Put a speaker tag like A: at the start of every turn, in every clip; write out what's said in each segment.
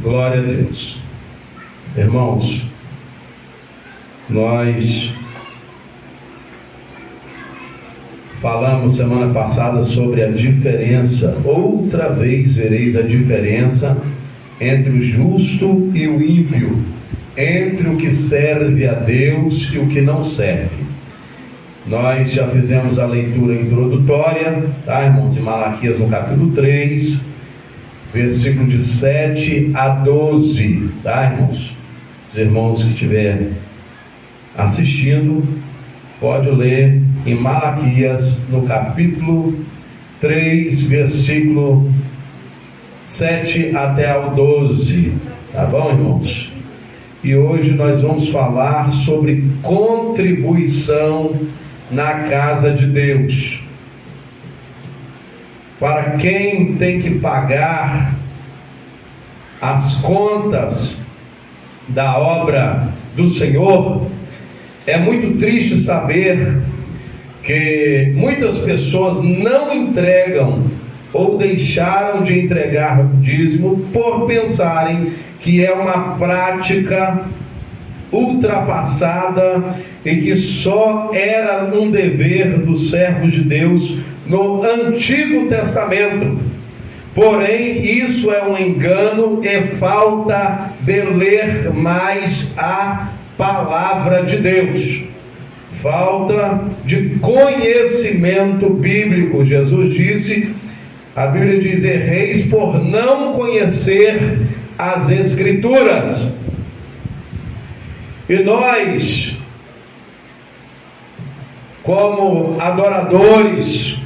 A: Glória a Deus. Irmãos, nós falamos semana passada sobre a diferença. Outra vez vereis a diferença entre o justo e o ímpio, entre o que serve a Deus e o que não serve. Nós já fizemos a leitura introdutória, tá, irmãos? Em Malaquias, no capítulo 3, versículo de 7 a 12, tá, irmãos? Os irmãos que estiverem assistindo, pode ler em Malaquias, no capítulo 3, versículo 7 até ao 12, tá bom, irmãos? E hoje nós vamos falar sobre contribuição na casa de Deus. Para quem tem que pagar as contas da obra do Senhor, é muito triste saber que muitas pessoas não entregam ou deixaram de entregar o dízimo por pensarem que é uma prática ultrapassada e que só era um dever dos servos de Deus no Antigo Testamento. Porém, isso é um engano e falta de ler mais a palavra de Deus. Falta de conhecimento bíblico. Jesus disse, a Bíblia diz: erreis por não conhecer as Escrituras. E nós, como adoradores,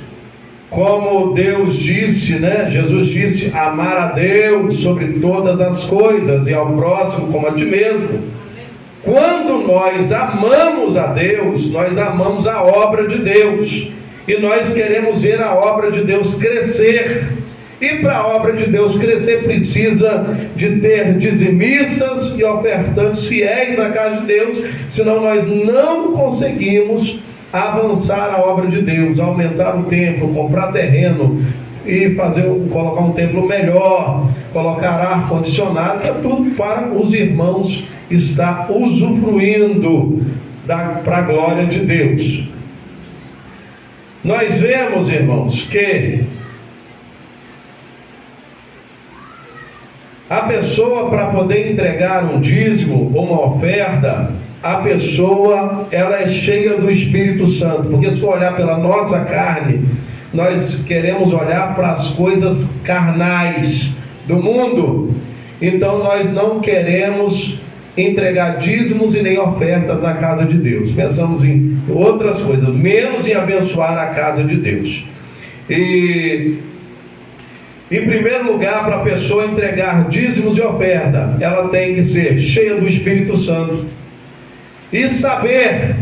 A: como Deus disse, né? Jesus disse, amar a Deus sobre todas as coisas e ao próximo como a ti mesmo. Quando nós amamos a Deus, nós amamos a obra de Deus, e nós queremos ver a obra de Deus crescer. E para a obra de Deus crescer, precisa de ter dizimistas e ofertantes fiéis na casa de Deus, senão nós não conseguimos avançar a obra de Deus, aumentar o templo, comprar terreno e colocar um templo melhor, colocar ar-condicionado, que é tudo para os irmãos estar usufruindo para a glória de Deus. Nós vemos, irmãos, que a pessoa, para poder entregar um dízimo ou uma oferta, a pessoa, ela é cheia do Espírito Santo. Porque se for olhar pela nossa carne, nós queremos olhar para as coisas carnais do mundo. Então nós não queremos entregar dízimos e nem ofertas na casa de Deus. Pensamos em outras coisas, menos em abençoar a casa de Deus. E em primeiro lugar, para a pessoa entregar dízimos e oferta, ela tem que ser cheia do Espírito Santo e saber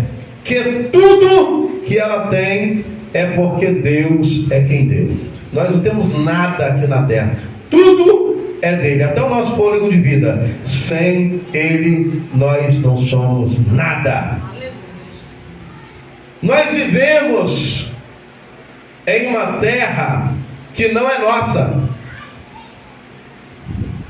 A: que tudo que ela tem é porque Deus é quem deu. Nós não temos nada aqui na terra, tudo é dele, até o nosso fôlego de vida. Sem ele nós não somos nada. Nós vivemos em uma terra que não é nossa.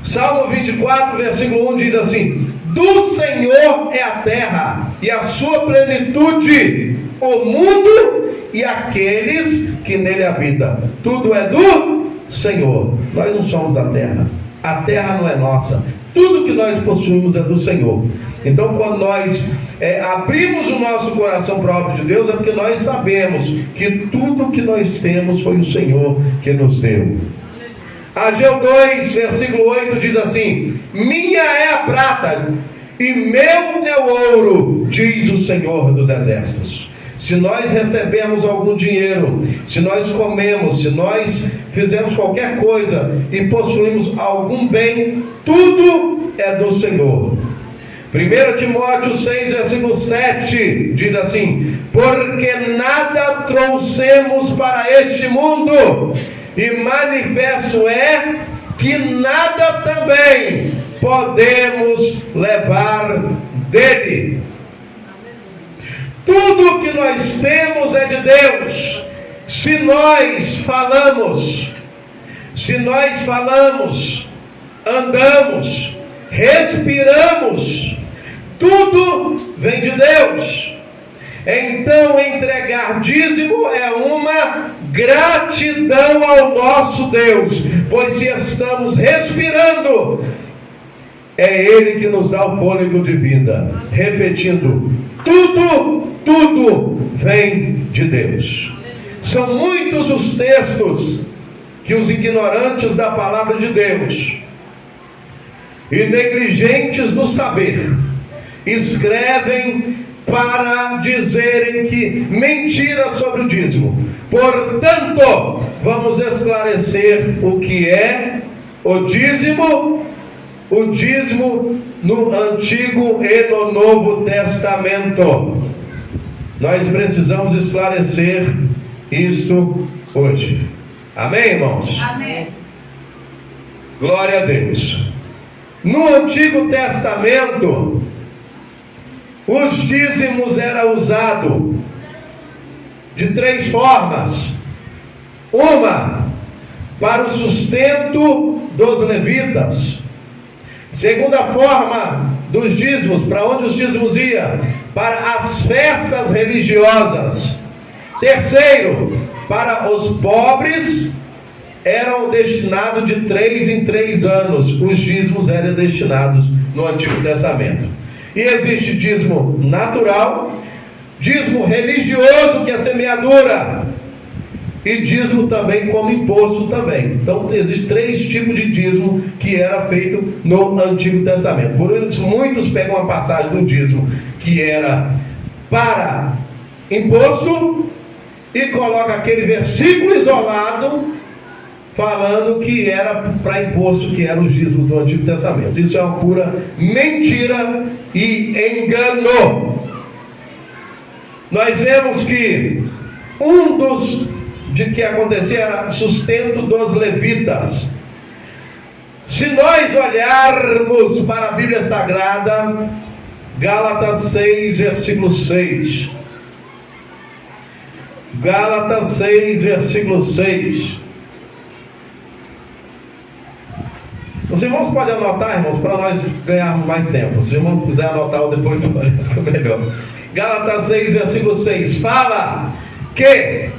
A: Salmo 24, versículo 1 diz assim: do Senhor é a terra e a sua plenitude, o mundo e aqueles que nele habitam. Tudo é do Senhor. Nós não somos da terra, a terra não é nossa, tudo que nós possuímos é do Senhor. Então, quando nós abrimos o nosso coração para a obra de Deus, é porque nós sabemos que tudo que nós temos foi o Senhor que nos deu. Ageu 2, versículo 8 diz assim: minha é a prata e meu é o ouro, diz o Senhor dos exércitos. Se nós recebemos algum dinheiro, se nós comemos, se nós fizemos qualquer coisa e possuímos algum bem, tudo é do Senhor. 1 Timóteo 6, versículo 7 diz assim: porque nada trouxemos para este mundo, e manifesto é que nada também podemos levar dele. Tudo que nós temos é de Deus. Se nós falamos andamos, respiramos, tudo vem de Deus. Então entregar dízimo é uma gratidão ao nosso Deus, pois se estamos respirando, é Ele que nos dá o fôlego de vida. Repetindo, tudo vem de Deus. São muitos os textos que os ignorantes da palavra de Deus e negligentes do saber escrevem para dizerem que mentira sobre o dízimo. Portanto, vamos esclarecer o que é o dízimo no Antigo e no Novo Testamento. Nós precisamos esclarecer isto hoje. Amém, irmãos?
B: Amém.
A: Glória a Deus. No Antigo Testamento, os dízimos eram usados de 3 formas. Uma, para o sustento dos levitas. Segunda forma dos dízimos, para onde os dízimos iam? Para as festas religiosas. Terceiro, para os pobres, eram destinados de 3 em 3 anos. Os dízimos eram destinados no Antigo Testamento. E existe dízimo natural, dízimo religioso, que é semeadura, e dízimo também como imposto também. Então existem 3 tipos de dízimo que era feito no Antigo Testamento. Por isso muitos pegam a passagem do dízimo que era para imposto e colocam aquele versículo isolado falando que era para imposto, que era o dízimo do Antigo Testamento. Isso é uma pura mentira e engano. Nós vemos que um dos de que acontecia era sustento dos levitas. Se nós olharmos para a Bíblia Sagrada, Gálatas 6, versículo 6. Gálatas 6, versículo 6. Os irmãos podem anotar, irmãos, para nós ganharmos mais tempo. Se os irmãos quiserem anotar ou depois fica melhor. Gálatas 6, versículo 6. Fala que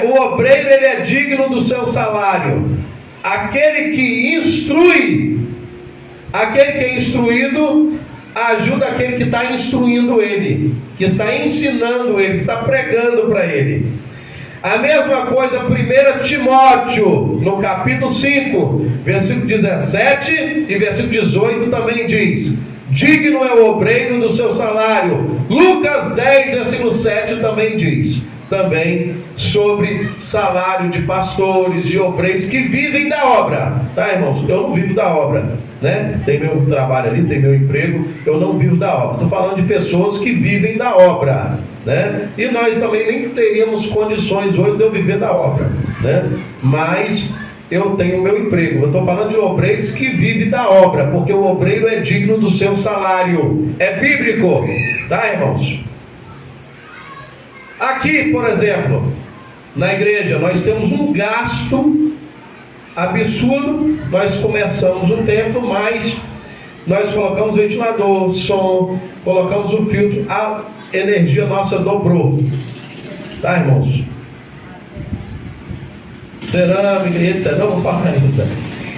A: o obreiro ele é digno do seu salário. Aquele que instrui, aquele que é instruído, ajuda aquele que está instruindo ele, que está ensinando ele, que está pregando para ele. A mesma coisa, 1 Timóteo, no capítulo 5, versículo 17 e versículo 18 também diz: digno é o obreiro do seu salário. Lucas 10, versículo 7 também diz, também sobre salário de pastores, de obreiros que vivem da obra, tá, irmãos? Eu não vivo da obra, né? Tem meu trabalho ali, tem meu emprego, eu não vivo da obra. Estou falando de pessoas que vivem da obra, né? E nós também nem teríamos condições hoje de eu viver da obra, né? Mas eu tenho meu emprego. Eu estou falando de obreiros que vivem da obra, porque o obreiro é digno do seu salário. É bíblico, tá, irmãos? Aqui, por exemplo, na igreja, nós temos um gasto absurdo. Nós começamos o templo, mas nós colocamos ventilador, som, colocamos o filtro, a energia nossa dobrou, tá, irmãos? Cerâmica, isso não vou falar ainda.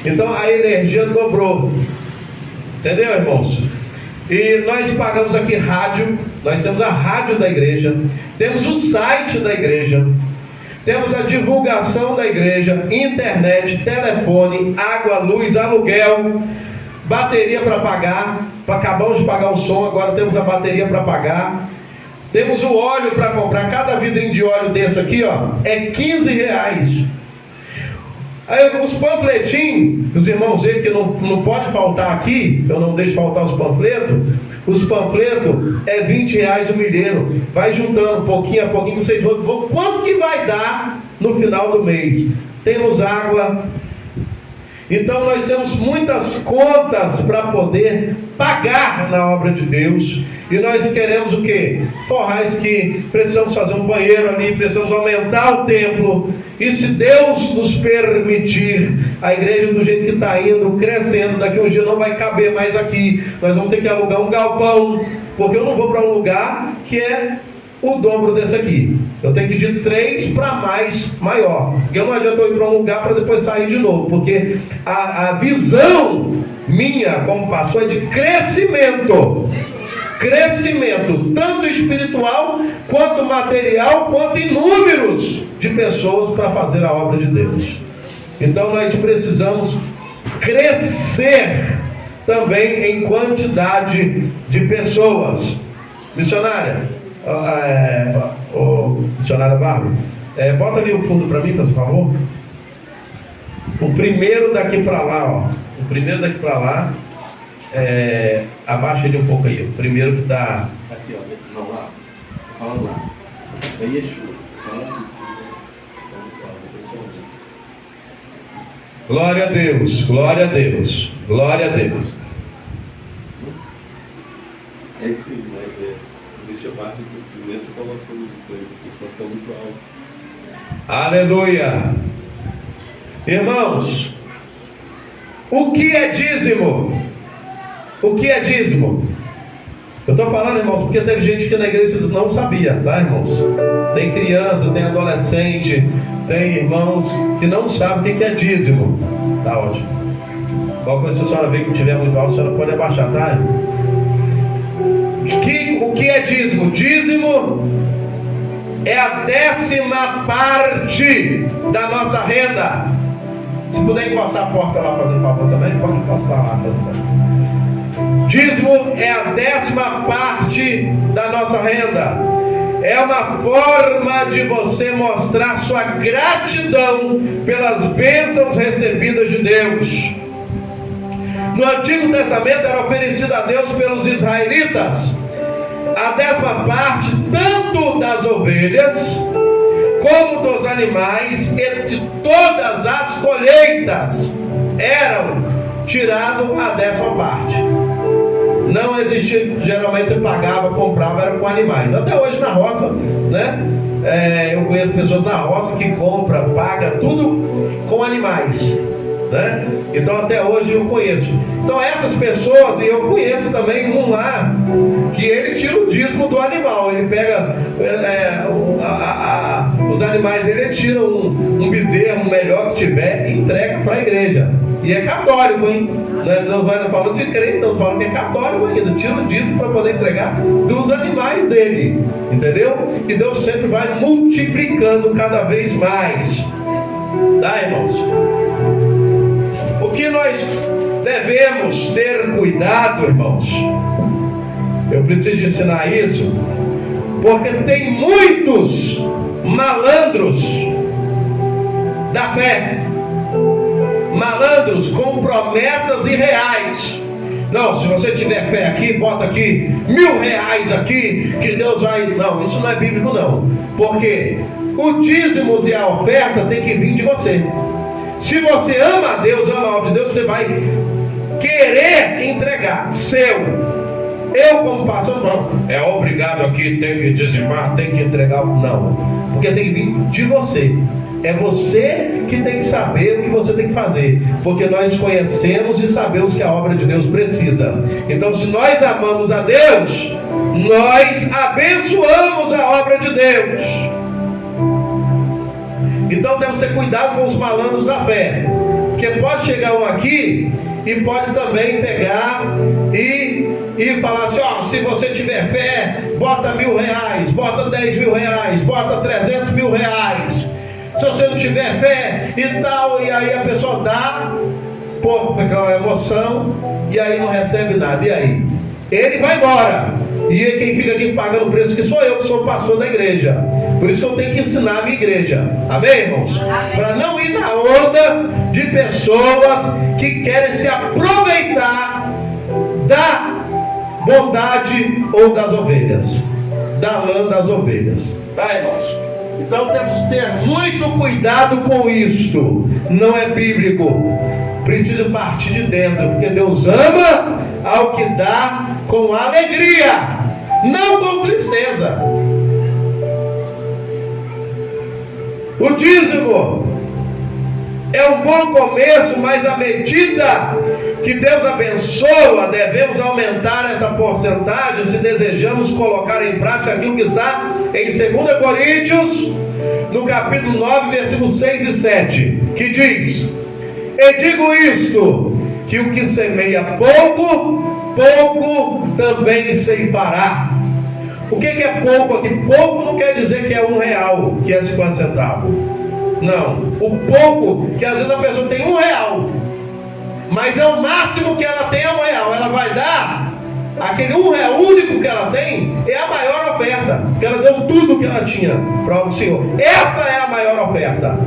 A: Então a energia dobrou, entendeu, irmãos? E nós pagamos aqui rádio, nós temos a rádio da igreja, temos o site da igreja, temos a divulgação da igreja, internet, telefone, água, luz, aluguel, bateria para pagar. Acabamos de pagar o som, agora temos a bateria para pagar. Temos o óleo para comprar. Cada vidrinho de óleo desse aqui, ó, é R$15. Aí os panfletinhos, os irmãos veem que não pode faltar aqui, eu não deixo faltar os panfletos. Os panfletos é R$20 o milheiro. Vai juntando pouquinho a pouquinho, vocês vão quanto que vai dar no final do mês. Temos água. Então nós temos muitas contas para poder pagar na obra de Deus. E nós queremos o quê? Forrar isso aqui, precisamos fazer um banheiro ali, precisamos aumentar o templo. E se Deus nos permitir, a igreja do jeito que está indo, crescendo, daqui a um dia não vai caber mais aqui. Nós vamos ter que alugar um galpão, porque eu não vou para um lugar que é o dobro desse aqui. Eu tenho que ir de 3 para maior. Porque não adianta eu ir para um lugar para depois sair de novo. Porque a visão minha como pastor é de crescimento. Crescimento, tanto espiritual, quanto material, quanto em números de pessoas para fazer a obra de Deus. Então nós precisamos crescer também em quantidade de pessoas. Missionária, missionária Bárbara, bota ali o fundo para mim, por favor. O primeiro daqui para lá, ó. O primeiro daqui para lá, abaixa ele um pouco aí. O primeiro que está aqui, ó. Não, lá. Falando lá. É Yeshua. Glória a Deus, glória a Deus, glória a Deus.
B: É isso aí, mas deixa abaixo que primeiro você coloca tudo depois, porque senão fica muito alto.
A: Aleluia. Irmãos, o que é dízimo? O que é dízimo? Eu estou falando, irmãos, porque teve gente que na igreja não sabia, tá, irmãos? Tem criança, tem adolescente, tem irmãos que não sabem o que é dízimo. Tá ótimo. Qualquer coisa, se a senhora ver que estiver muito alto, a senhora pode abaixar, tá? O que é dízimo? Dízimo é a 10ª parte da nossa renda. Se puder encostar a porta lá, fazer favor também, pode encostar lá. Dízimo é a 10ª parte da nossa renda. É uma forma de você mostrar sua gratidão pelas bênçãos recebidas de Deus. No Antigo Testamento era oferecido a Deus pelos israelitas a 10ª parte tanto das ovelhas como dos animais e de todas as colheitas eram tirado a 10ª parte. Não existia, geralmente você pagava, comprava, era com animais. Até hoje na roça, né? Eu conheço pessoas na roça que compra, paga tudo com animais, né? Então até hoje eu conheço. Então essas pessoas, e eu conheço também um lá que ele tira o dízimo do animal. Ele pega os animais dele, ele tira um bezerro, melhor que tiver, e entrega para a igreja. E é católico, hein? Não falando de crente, não falando que é católico ainda. Tira o dízimo para poder entregar dos animais dele, entendeu? E Deus sempre vai multiplicando cada vez mais. Tá, irmãos? O que nós devemos ter cuidado, irmãos? Eu preciso ensinar isso, porque tem muitos malandros da fé, malandros com promessas irreais. Não, se você tiver fé aqui, bota aqui R$1.000 aqui, que Deus vai... Não, isso não é bíblico não, porque o dízimo e a oferta tem que vir de você. Se você ama a Deus, ama a obra de Deus, você vai querer entregar seu. Eu como pastor, não, é obrigado aqui, tem que dizimar, tem que entregar. Não, porque tem que vir de você. É você que tem que saber o que você tem que fazer, porque nós conhecemos e sabemos que a obra de Deus precisa. Então, se nós amamos a Deus, nós abençoamos a obra de Deus. Então temos que ter cuidado com os malandros da fé, porque pode chegar um aqui e pode também pegar e falar assim, ó, se você tiver fé, bota R$1.000, bota R$10.000, bota R$300.000. Se você não tiver fé e tal, e aí a pessoa dá por aquela emoção e aí não recebe nada. E aí? Ele vai embora. E quem fica aqui pagando o preço que sou eu, que sou o pastor da igreja. Por isso que eu tenho que ensinar a minha igreja. Amém, irmãos? Para não ir na onda de pessoas que querem se aproveitar da bondade ou das ovelhas, da lã das ovelhas. Tá, irmãos? Então temos que ter muito cuidado com isto. Não é bíblico. precisa partir de dentro, porque Deus ama ao que dá com alegria, não com tristeza. O dízimo é um bom começo, mas à medida que Deus abençoa, devemos aumentar essa porcentagem se desejamos colocar em prática aquilo que está em 2 Coríntios, no capítulo 9, versículos 6 e 7, que diz: e digo isto, que o que semeia pouco, pouco também ceifará. O que é pouco aqui? Pouco não quer dizer que é R$1, que é 50 centavos. Não, o pouco, que às vezes a pessoa tem R$1, mas é o máximo que ela tem é R$1. Ela vai dar aquele R$1 único que ela tem, é a maior oferta, porque ela deu tudo que ela tinha para o Senhor. Essa é a maior oferta.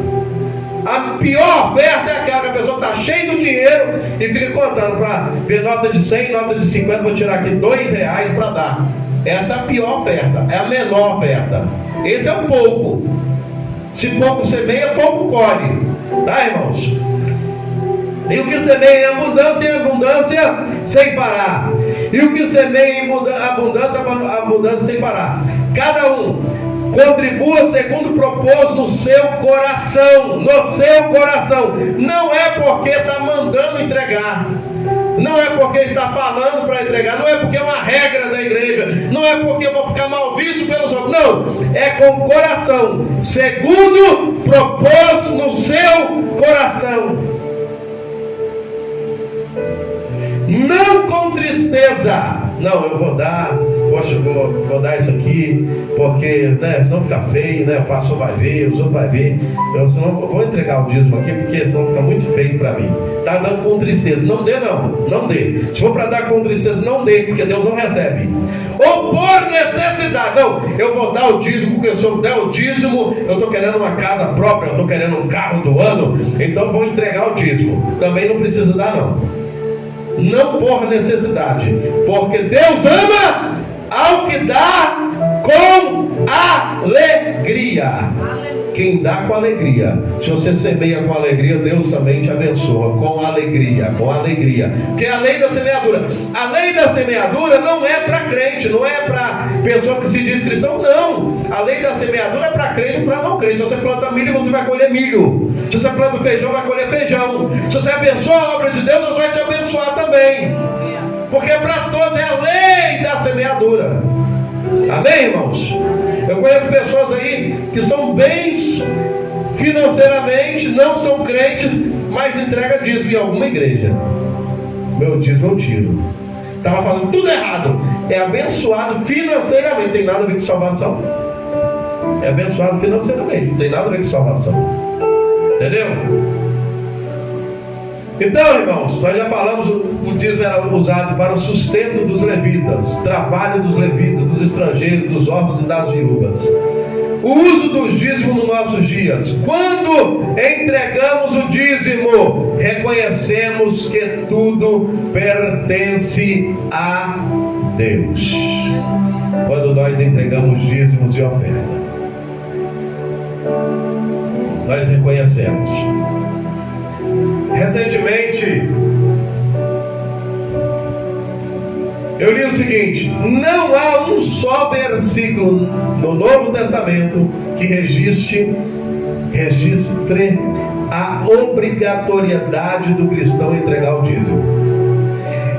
A: A pior oferta é aquela que a pessoa está cheia do dinheiro e fica contando para ver nota de 100, nota de 50, vou tirar aqui R$2 para dar. Essa é a pior oferta, é a menor oferta. Esse é o pouco. Se pouco semeia, pouco colhe. Tá, irmãos? E o que semeia em abundância ceifará. E o que semeia em abundância ceifará. Cada um contribua segundo propôs no seu coração. No seu coração. Não é porque está mandando entregar. Não é porque está falando para entregar, não é porque é uma regra da igreja, não é porque eu vou ficar mal visto pelos outros, não, é com o coração, segundo propôs no seu coração, não com tristeza. Não, eu vou dar, poxa, vou dar isso aqui, porque, né, senão fica feio, né, o pastor vai ver, os outros vão ver, senão eu vou entregar o dízimo aqui, porque senão fica muito feio para mim. Está dando com tristeza, não dê não, não dê. Se for para dar com tristeza, não dê, porque Deus não recebe. Ou por necessidade, não, eu vou dar o dízimo, porque se eu der o dízimo, eu estou querendo uma casa própria, eu estou querendo um carro do ano, então vou entregar o dízimo. Também não precisa dar não. Não por necessidade, porque Deus ama ao que dá com alegria. Quem dá com alegria, se você semeia com alegria, Deus também te abençoa com alegria, com alegria. Porque a lei da semeadura, a lei da semeadura não é para crente, não é para pessoa que se diz cristão, não. A lei da semeadura é para crente e para não crente. Se você planta milho, você vai colher milho. Se você planta feijão, vai colher feijão. Se você abençoa a obra de Deus, Deus vai te abençoar também. Porque para todos é a lei da semeadura. Amém, irmãos? Eu conheço pessoas aí que são bens financeiramente, não são crentes, mas entrega dízimo em alguma igreja. Meu dízimo eu tiro. Estava fazendo tudo errado. É abençoado financeiramente, não tem nada a ver com salvação. É abençoado financeiramente, não tem nada a ver com salvação. Entendeu? Então, irmãos, nós já falamos, o dízimo era usado para o sustento dos levitas, trabalho dos levitas, dos estrangeiros, dos órfãos e das viúvas. O uso dos dízimos nos nossos dias. Quando entregamos o dízimo, reconhecemos que tudo pertence a Deus. Quando nós entregamos dízimos e oferta, nós reconhecemos. Recentemente, eu li o seguinte: não há um só versículo no Novo Testamento que registre a obrigatoriedade do cristão entregar o dízimo.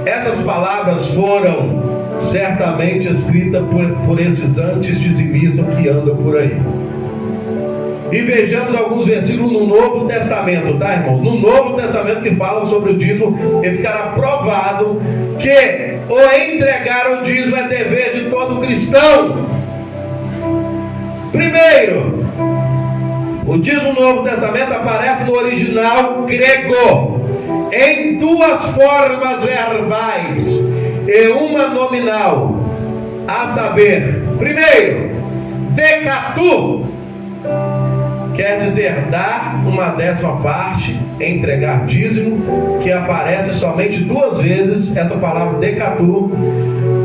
A: Essas palavras foram certamente escritas por esses antes-dizimistas que andam por aí. E vejamos alguns versículos no Novo Testamento, tá, irmãos? No Novo Testamento que fala sobre o dízimo, e ficará provado que o entregar o dízimo é dever de todo cristão. Primeiro, o dízimo no Novo Testamento aparece no original grego, em duas formas verbais e uma nominal, a saber, primeiro, decatu, quer dizer dar uma 10ª, entregar dízimo, que aparece somente 2 vezes essa palavra decatu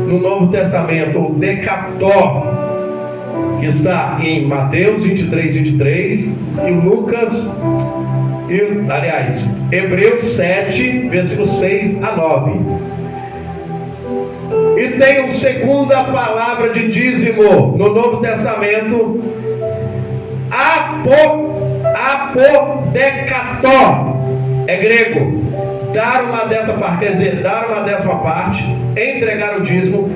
A: no Novo Testamento, ou decató, que está em Mateus 23, 23 e Lucas Hebreus 7, versículos 6 a 9. E tem uma segunda palavra de dízimo no Novo Testamento, apodekató, é grego, dar uma décima parte, quer dizer, dar uma décima parte, entregar o dízimo,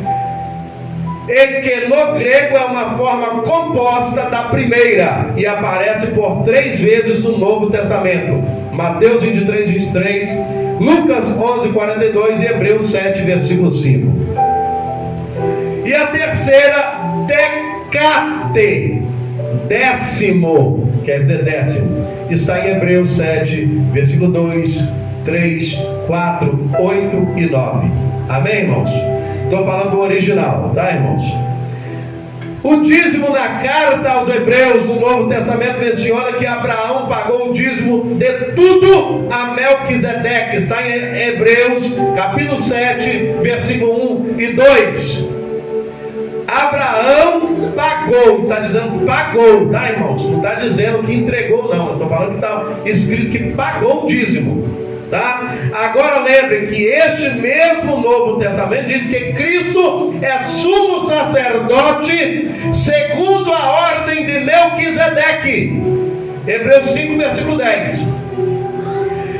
A: e que no grego é uma forma composta da primeira, e aparece por 3 vezes no Novo Testamento: Mateus 23, 23, Lucas 11, 42 e Hebreus 7, versículo 5. E a terceira, decate, décimo, quer dizer décimo, está em Hebreus 7, versículo 2, 3, 4, 8 e 9. Amém, irmãos? Estou falando do original, tá, irmãos? O dízimo na carta aos Hebreus no Novo Testamento menciona que Abraão pagou o dízimo de tudo a Melquisedeque. Está em Hebreus capítulo 7, versículo 1 e 2. Abraão pagou, está dizendo pagou, tá, irmãos? Não está dizendo que entregou, não. Estou falando que está escrito que pagou o dízimo, tá? Agora lembre que este mesmo Novo Testamento diz que Cristo é sumo sacerdote segundo a ordem de Melquisedeque. Hebreus 5, versículo 10.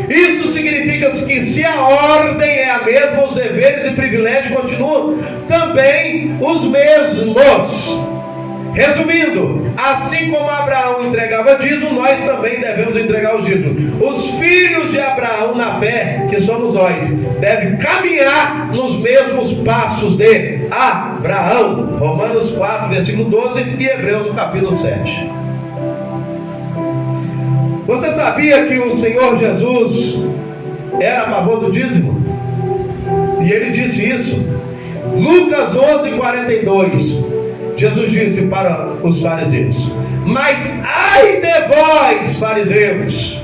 A: Isso significa que se a ordem é a mesma, os deveres e privilégios continuam também os mesmos. Resumindo, assim como Abraão entregava dízimo, nós também devemos entregar os dízimos. Os filhos de Abraão na fé, que somos nós, devem caminhar nos mesmos passos de Abraão. Romanos 4, versículo 12 e Hebreus capítulo 7. Você sabia que o Senhor Jesus era a favor do dízimo? E ele disse isso. Lucas 11, 42. Jesus disse para os fariseus: mas ai de vós, fariseus,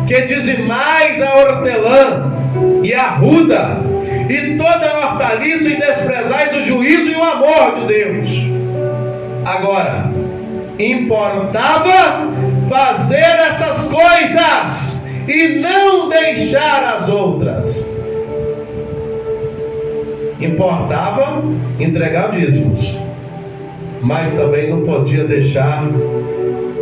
A: que dizimais a hortelã e a ruda e toda a hortaliça, e desprezais o juízo e o amor de Deus. Agora, importava fazer essas coisas e não deixar as outras. Importava entregar dízimos, mas também não podia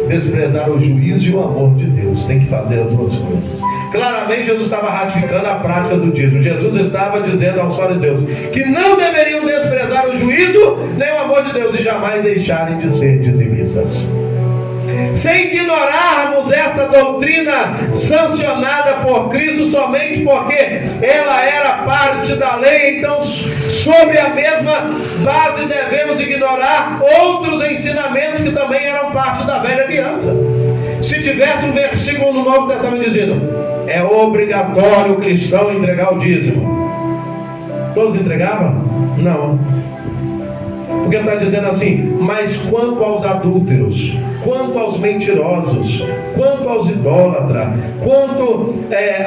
A: desprezar o juízo e o amor de Deus. Tem que fazer as duas coisas. Claramente Jesus estava ratificando a prática do dízimo. Jesus estava dizendo aos fariseus que não deveriam desprezar o juízo nem o amor de Deus e jamais deixarem de ser dizimistas. Sem ignorarmos essa doutrina sancionada por Cristo somente porque ela era parte da lei, então sobre a mesma base devemos ignorar outros ensinamentos que também eram parte da velha aliança. Se tivesse um versículo no Novo Testamento dizendo: é obrigatório o cristão entregar o dízimo, todos entregavam? Não. Porque está dizendo assim: mas quanto aos adúlteros, quanto aos mentirosos, quanto aos idólatras, quanto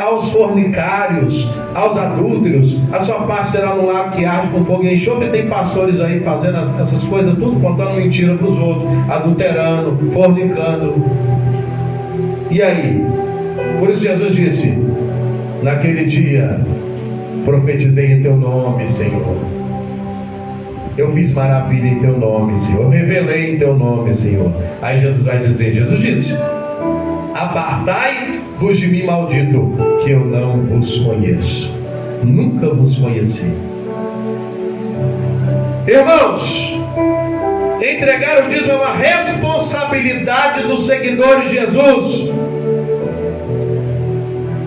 A: aos fornicários, aos adúlteros, a sua parte será no lago que arde com fogo e enxofre. Tem pastores aí fazendo essas coisas, tudo contando mentira para os outros, adulterando, fornicando. E aí? Por isso Jesus disse: naquele dia profetizei em teu nome, Senhor. Eu fiz maravilha em teu nome, Senhor. Eu revelei em teu nome, Senhor. Aí Jesus vai dizer, Jesus disse: apartai-vos de mim, maldito, que eu não vos conheço. Nunca vos conheci. Irmãos, entregar o dízimo é uma responsabilidade dos seguidores de Jesus.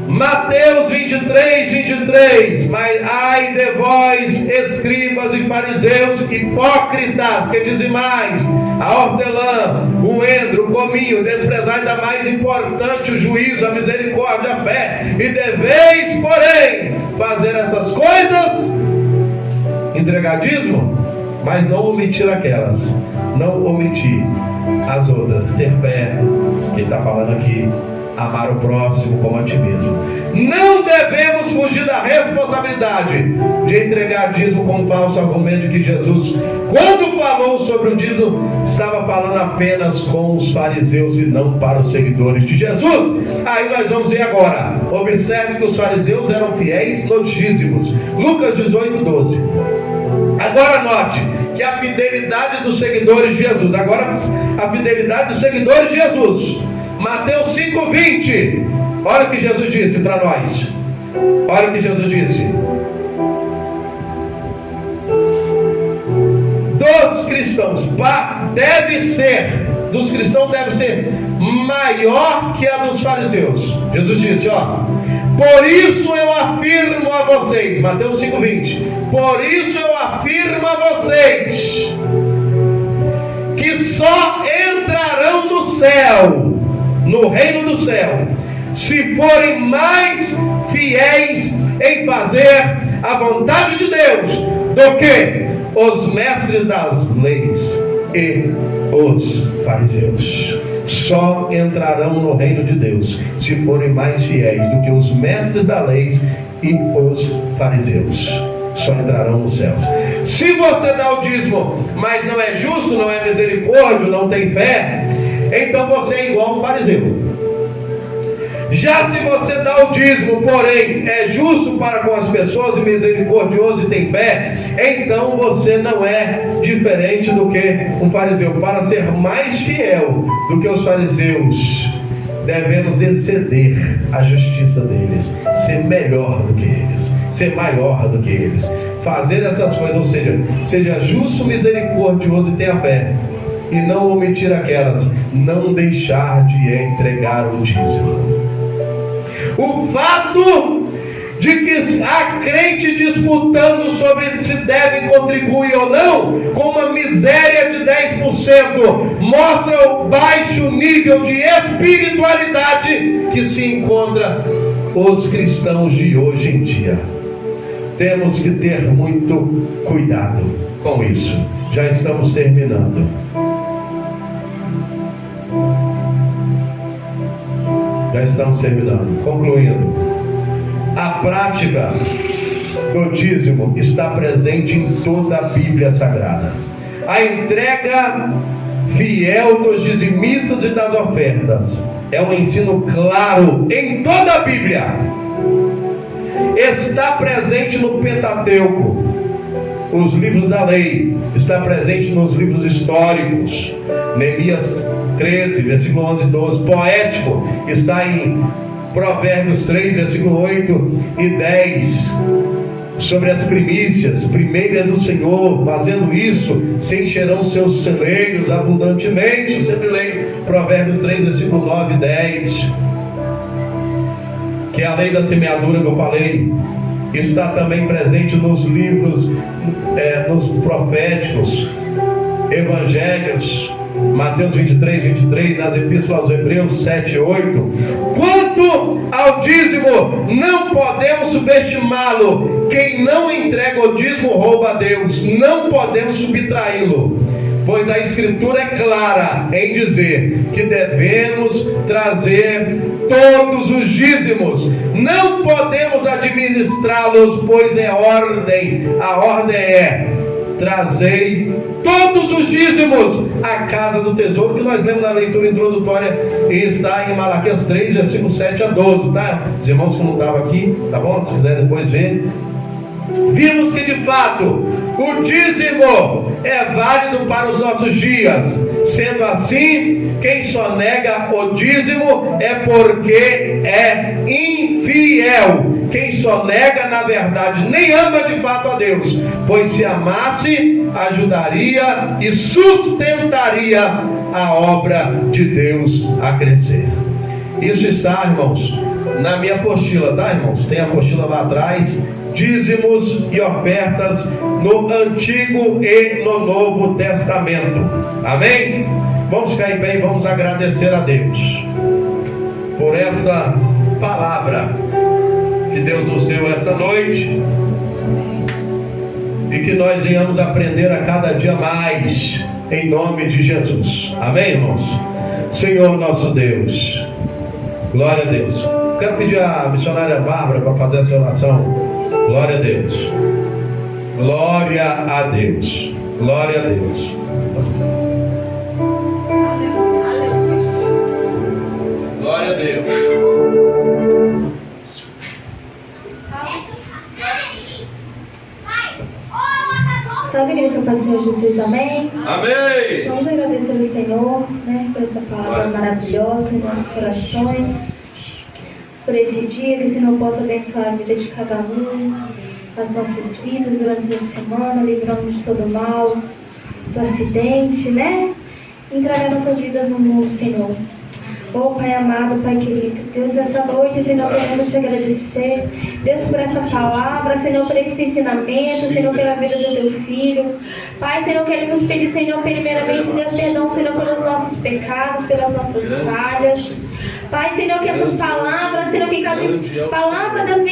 A: Mateus 23, 23. Mas ai de vós, escribas e fariseus hipócritas, que dizimais a hortelã, o endro, o cominho, desprezais a mais importante, o juízo, a misericórdia, a fé, e deveis, porém, fazer essas coisas, entregar dízimo, mas não omitir aquelas, não omitir as outras, ter fé, que ele está falando aqui, amar o próximo como a ti mesmo. Não devemos fugir da responsabilidade de entregar dízimo com falso argumento de que Jesus, quando falou sobre o dízimo, estava falando apenas com os fariseus e não para os seguidores de Jesus. Aí nós vamos ver agora. Observe que os fariseus eram fiéis nos dízimos. Lucas 18:12. Agora note que a fidelidade dos seguidores de Jesus, agora a fidelidade dos seguidores de Jesus. Mateus 5:20. Olha o que Jesus disse para nós. Olha o que Jesus disse. Dos cristãos dos cristãos deve ser maior que a dos fariseus. Jesus disse, por isso eu afirmo a vocês, Mateus 5:20, por isso eu afirmo a vocês, que só entrarão no céu, no reino do céu, se forem mais fiéis em fazer a vontade de Deus do que os mestres das leis e os fariseus. Só entrarão no reino de Deus se forem mais fiéis do que os mestres da lei e os fariseus. Só entrarão nos céus. Se você dá o dízimo, mas não é justo, não é misericórdia, não tem fé, então você é igual um fariseu. Já se você dá o dízimo, porém é justo para com as pessoas e misericordioso e tem fé, então você não é diferente do que um fariseu. Para ser mais fiel do que os fariseus, devemos exceder a justiça deles, ser melhor do que eles, ser maior do que eles, fazer essas coisas, ou seja justo, misericordioso e tenha fé, e não omitir aquelas, não deixar de entregar o dízimo. O fato de que há crente disputando sobre se deve contribuir ou não, com uma miséria de 10%, mostra o baixo nível de espiritualidade que se encontra os cristãos de hoje em dia. Temos que ter muito cuidado com isso. Já estamos terminando. Concluindo, a prática do dízimo está presente em toda a Bíblia Sagrada. A entrega fiel dos dizimistas e das ofertas é um ensino claro em toda a Bíblia. Está presente no Pentateuco, os livros da lei, está presente nos livros históricos, Neemias 13, versículo 11 e 12, poético, está em Provérbios 3, versículo 8 e 10, sobre as primícias, primeiro é do Senhor, fazendo isso, se encherão seus celeiros abundantemente, sempre leio Provérbios 3, versículo 9 e 10, que é a lei da semeadura que eu falei, está também presente nos livros, nos proféticos, evangelhos, Mateus 23, nas epístolas aos Hebreus 7, 8. Quanto ao dízimo, não podemos subestimá-lo. Quem não entrega o dízimo rouba a Deus. Não podemos subtraí-lo, pois a Escritura é clara em dizer que devemos trazer todos os dízimos. Não podemos administrá-los, pois é ordem. A ordem é: trazei todos os dízimos à casa do tesouro, que nós lemos na leitura introdutória, e está em Malaquias 3, versículo 7 a 12, tá? Os irmãos que não estavam aqui, tá bom? Se quiserem depois ver. Vimos que de fato o dízimo é válido para os nossos dias. Sendo assim, quem só nega o dízimo é porque é infiel. Quem só nega, na verdade, nem ama de fato a Deus, pois se amasse, ajudaria e sustentaria a obra de Deus a crescer. Isso está, irmãos, na minha apostila, tá, irmãos? Tem a apostila lá atrás, dízimos e ofertas no Antigo e no Novo Testamento. Amém? Vamos ficar em pé e vamos agradecer a Deus por essa palavra que Deus nos deu essa noite, e que nós venhamos aprender a cada dia mais, em nome de Jesus. Amém, irmãos? Senhor nosso Deus, Glória a Deus. Quero pedir a missionária Bárbara para fazer essa oração. Glória a Deus. Glória a Deus. Glória a Deus. Glória a Deus.
C: Só queria que eu passe Senhor Jesus, amém?
A: Amém.
C: Vamos agradecer ao Senhor, né, por essa palavra maravilhosa em nossos corações, por esse dia, que o Senhor possa abençoar a vida de cada um, as nossas vidas durante essa semana, livrando de todo mal, do acidente, né? Entregar nossas vidas no mundo, Senhor. Oh, Pai amado, Pai querido, Deus, nessa noite, Senhor, queremos te agradecer, Deus, por essa palavra, Senhor, por esse ensinamento, Senhor, pela vida do teu filho. Pai, Senhor, queremos pedir, Senhor, primeiramente, Deus, perdão, Senhor, pelos nossos pecados, pelas nossas falhas. Pai, Senhor, que essas palavras, Senhor, que cada palavra, Deus, venha